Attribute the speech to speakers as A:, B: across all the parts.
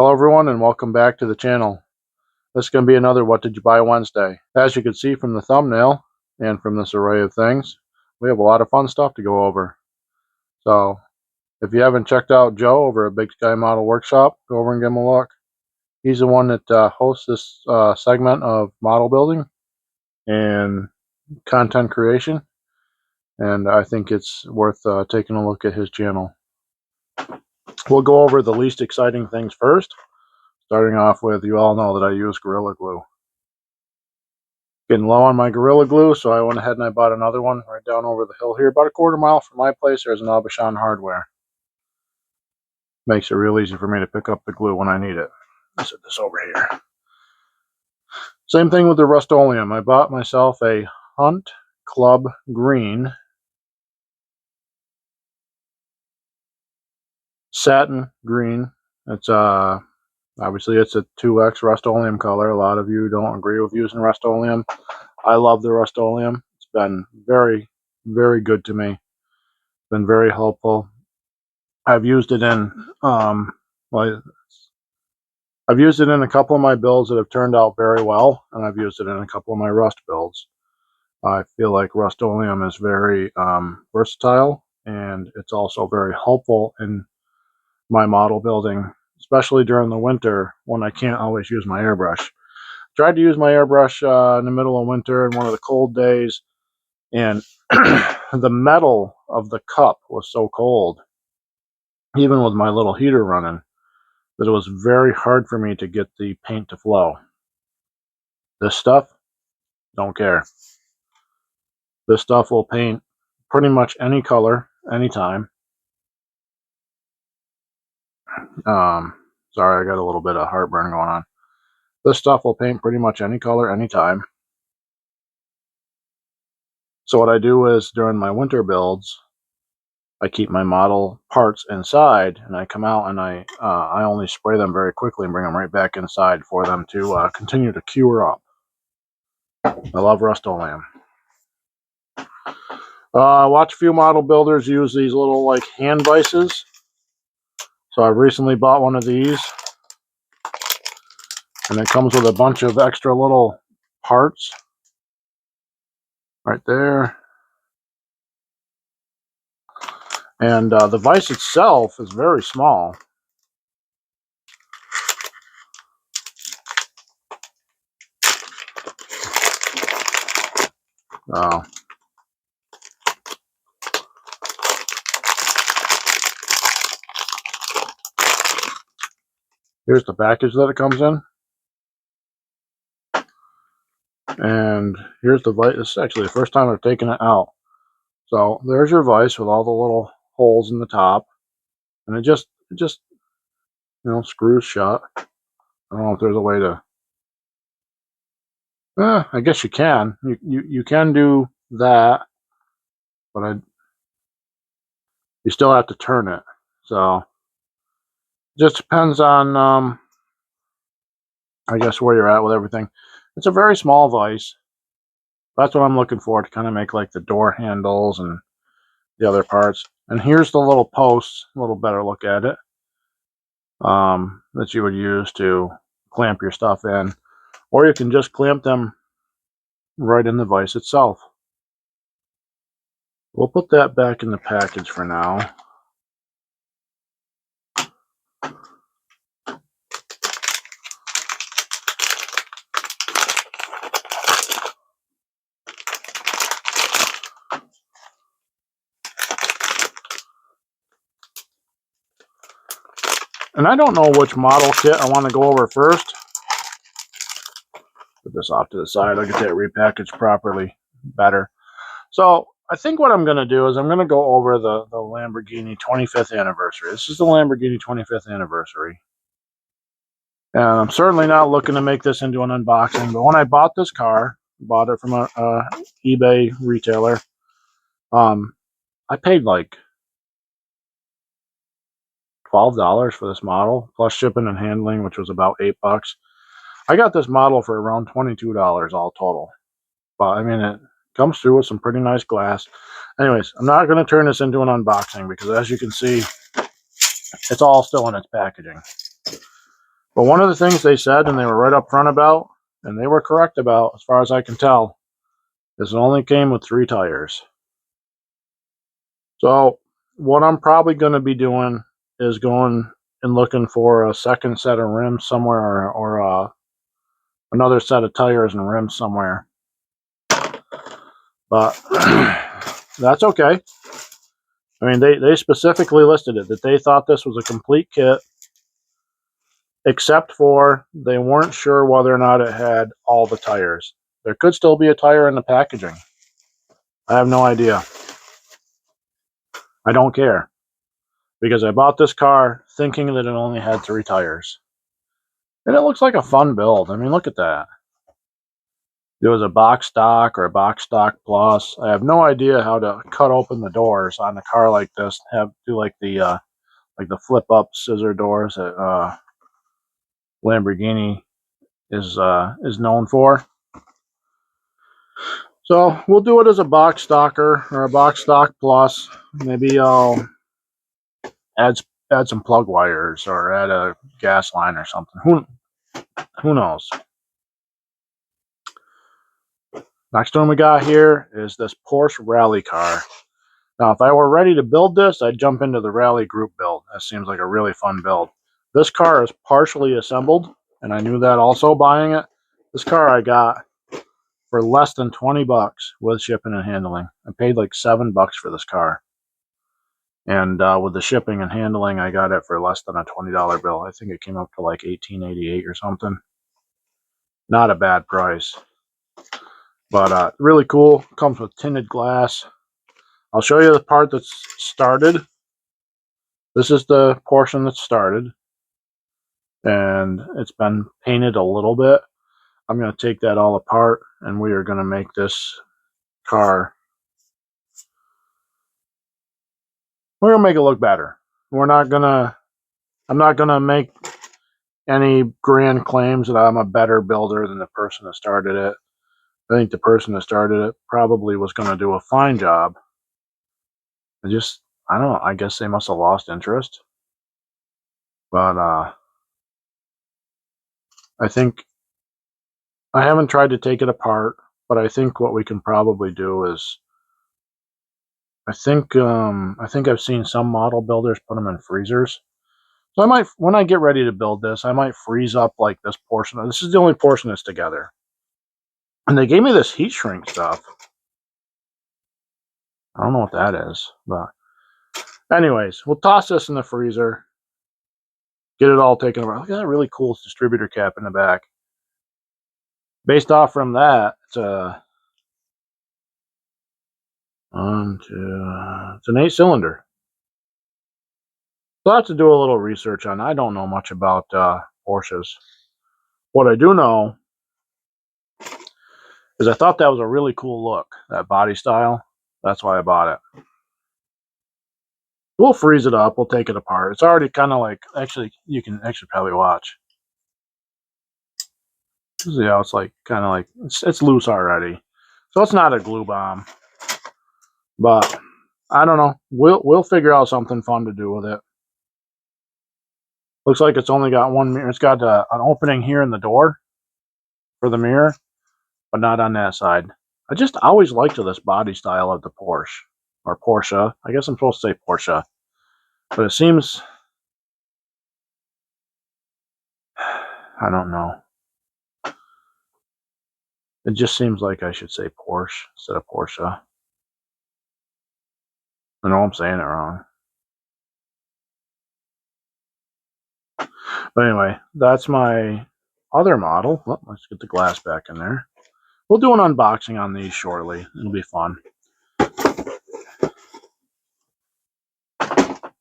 A: Hello everyone and welcome back to the channel. This is going to be another What Did You Buy Wednesday. As you can see from the thumbnail and from this array of things, we have a lot of fun stuff to go over. So if you haven't checked out Joe over at Big Sky Model Workshop, go over and give him a look. He's the one that hosts this segment of model building and content creation, and I think it's worth taking a look at his channel. We'll go over the least exciting things first. Starting off with, you all know that I use Gorilla Glue. Getting low on my Gorilla Glue, so I went ahead and I bought another one right down over the hill here. About a quarter mile from my place, there's an Abishan Hardware. Makes it real easy for me to pick up the glue when I need it. I'll set this over here. Same thing with the Rust-Oleum. I bought myself a Hunt Club Green satin green. It's obviously it's a 2X Rust-Oleum color. A lot of you don't agree with using Rust-Oleum. I love the Rust-Oleum. It's been very, very good to me. Been very helpful. I've used it in I've used it in a couple of my builds that have turned out very well, and I've used it in a couple of my Rust builds. I feel like Rust-Oleum is very versatile, and it's also very helpful in my model building, especially during the winter when I can't always use my airbrush. Tried to use my airbrush in the middle of winter in one of the cold days, and the metal of the cup was so cold, even with my little heater running, that it was very hard for me to get the paint to flow. This stuff, don't care. This stuff will paint pretty much any color, anytime. Sorry, I got a little bit of heartburn going on. This stuff will paint pretty much any color, anytime. So what I do is, during my winter builds, I keep my model parts inside, and I come out and I only spray them very quickly and bring them right back inside for them to continue to cure up. I love Rust-Oleum. Watch a few model builders use these little like hand vices. So I recently bought one of these, and it comes with a bunch of extra little parts right there. And the vise itself is very small. Here's the package that it comes in. And here's the vise. This is actually the first time I've taken it out. So there's your vise with all the little holes in the top. And it just screws shut. I don't know if there's a way to... I guess you can. You can do that, but you still have to turn it. So it just depends on I guess where you're at with everything. It's a very small vise. That's what I'm looking for, to kind of make like the door handles and the other parts. And here's the little posts, a little better look at it, that you would use to clamp your stuff in. Or you can just clamp them right in the vise itself. We'll put that back in the package for now. And I don't know which model kit I want to go over first. Put this off to the side. I'll get that repackaged properly better. So I think what I'm going to do is I'm going to go over the Lamborghini 25th anniversary. This is the Lamborghini 25th anniversary. And I'm certainly not looking to make this into an unboxing, but when I bought this car, bought it from a eBay retailer, I paid like $12 for this model, plus shipping and handling, which was about $8. I got this model for around $22 all total. But I mean, it comes through with some pretty nice glass. Anyways, I'm not going to turn this into an unboxing because, as you can see, it's all still in its packaging. But one of the things they said, and they were right up front about, and they were correct about, as far as I can tell, is it only came with 3 tires. So what I'm probably going to be doing is going and looking for a second set of rims somewhere, or another set of tires and rims somewhere. But that's okay. I mean, they specifically listed it, that they thought this was a complete kit, except for they weren't sure whether or not it had all the tires. There could still be a tire in the packaging. I have no idea. I don't care, because I bought this car thinking that it only had 3 tires. And it looks like a fun build. I mean, look at that. There was a box stock or a box stock plus. I have no idea how to cut open the doors on a car like this. Do like the flip up scissor doors that Lamborghini is known for. So we'll do it as a box stocker or a box stock plus. Maybe I'll add some plug wires or add a gas line or something. Who knows? Next one we got here is this Porsche rally car. Now, if I were ready to build this, I'd jump into the rally group build. That seems like a really fun build. This car is partially assembled, and I knew that also buying it. This car I got for less than 20 bucks with shipping and handling. I paid like $7 for this car. And with the shipping and handling, I got it for less than a $20 bill. I think it came up to like $18.88 or something. Not a bad price. But really cool. Comes with tinted glass. I'll show you the part that's started. This is the portion that's started. And it's been painted a little bit. I'm going to take that all apart, and we are going to make this car. We're going to make it look better. I'm not going to make any grand claims that I'm a better builder than the person that started it. I think the person that started it probably was going to do a fine job. I don't know, I guess they must have lost interest. But I think I haven't tried to take it apart, but I think what we can probably do is I think I've seen some model builders put them in freezers. So I might, when I get ready to build this, I might freeze up like this portion. This is the only portion that's together. And they gave me this heat shrink stuff. I don't know what that is, but anyways, we'll toss this in the freezer. Get it all taken over. Look at that really cool distributor cap in the back. Based off from that, it's it's an 8-cylinder. So I have to do a little research on. I don't know much about Porsches. What I do know is I thought that was a really cool look, that body style. That's why I bought it. We'll freeze it up. We'll take it apart. It's already kind of like, actually, you can actually probably watch. See how it's like, kind of like, it's loose already. So it's not a glue bomb. But I don't know. We'll figure out something fun to do with it. Looks like it's only got one mirror. It's got an opening here in the door for the mirror, but not on that side. I just always liked this body style of the Porsche, or Porsche. I guess I'm supposed to say Porsche, but it seems, I don't know. It just seems like I should say Porsche instead of Porsche. I know I'm saying it wrong. But anyway, that's my other model. Well, let's get the glass back in there. We'll do an unboxing on these shortly. It'll be fun.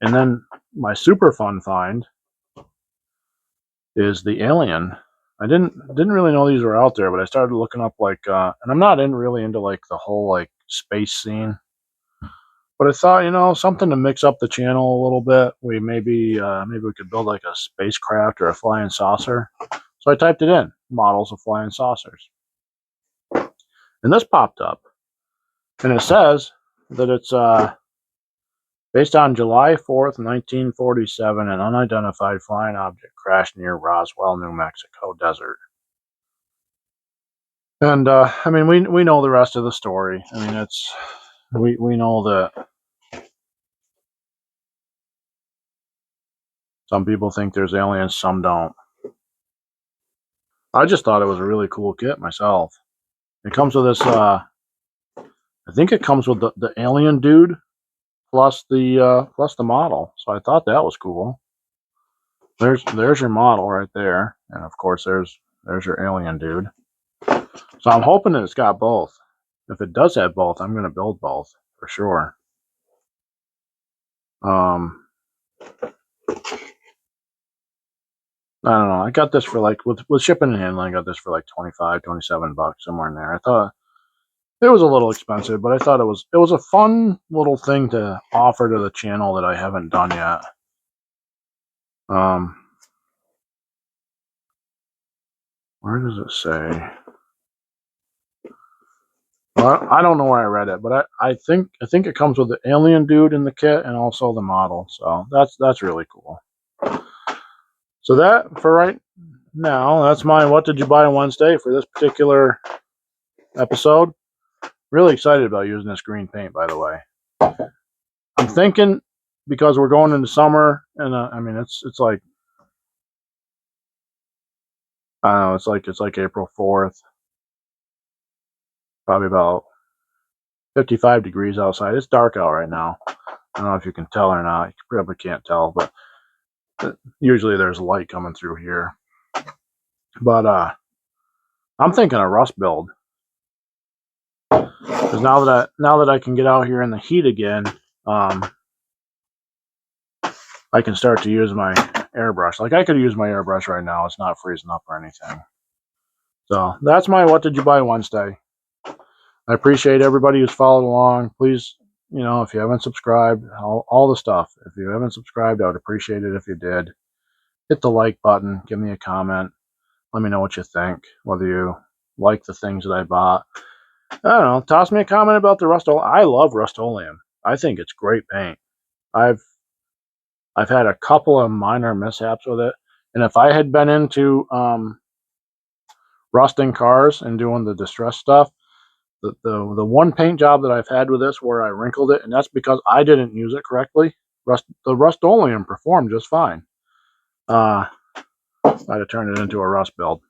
A: And then my super fun find is the Alien. I didn't really know these were out there, but I started looking up like, and I'm not really into like the whole like space scene. But I thought, you know, something to mix up the channel a little bit. Maybe we could build like a spacecraft or a flying saucer. So I typed it in, models of flying saucers. And this popped up. And it says that it's Based on July 4th, 1947, an unidentified flying object crashed near Roswell, New Mexico desert. And I mean, we know the rest of the story. I mean, we know that some people think there's aliens, some don't. I just thought it was a really cool kit myself. It comes with this. I think it comes with the alien dude plus the model. So I thought that was cool. There's your model right there, and of course there's your alien dude. So I'm hoping that it's got both. If it does have both, I'm going to build both for sure. I don't know. I got this for like with shipping and handling. I got this for like 25, 27 bucks, somewhere in there. I thought it was a little expensive, but I thought it was a fun little thing to offer to the channel that I haven't done yet. Where does it say? Well, I don't know where I read it, but I think it comes with the alien dude in the kit and also the model. So that's really cool. So that for right now, that's my what did you buy on Wednesday for this particular episode. Really excited about using this green paint, by the way. I'm thinking because we're going into summer, and I mean it's like I don't know, it's like April 4th, probably about 55 degrees outside. It's dark out right now. I don't know if you can tell or not. You probably can't tell, but usually there's light coming through here. But I'm thinking a rust build because now that I can get out here in the heat again, I can start to use my airbrush. Like I could use my airbrush right now. It's not freezing up or anything. So that's my what did you buy Wednesday. I appreciate everybody who's followed along. Please, if you haven't subscribed, all the stuff. If you haven't subscribed, I would appreciate it if you did. Hit the like button. Give me a comment. Let me know what you think. Whether you like the things that I bought. I don't know. Toss me a comment about the Rust-Oleum. I love Rust-Oleum. I think it's great paint. I've had a couple of minor mishaps with it, and if I had been into rusting cars and doing the distress stuff, the one paint job that I've had with this where I wrinkled it, and that's because I didn't use it correctly. The Rust-Oleum performed just fine. I'd have turned it into a rust build.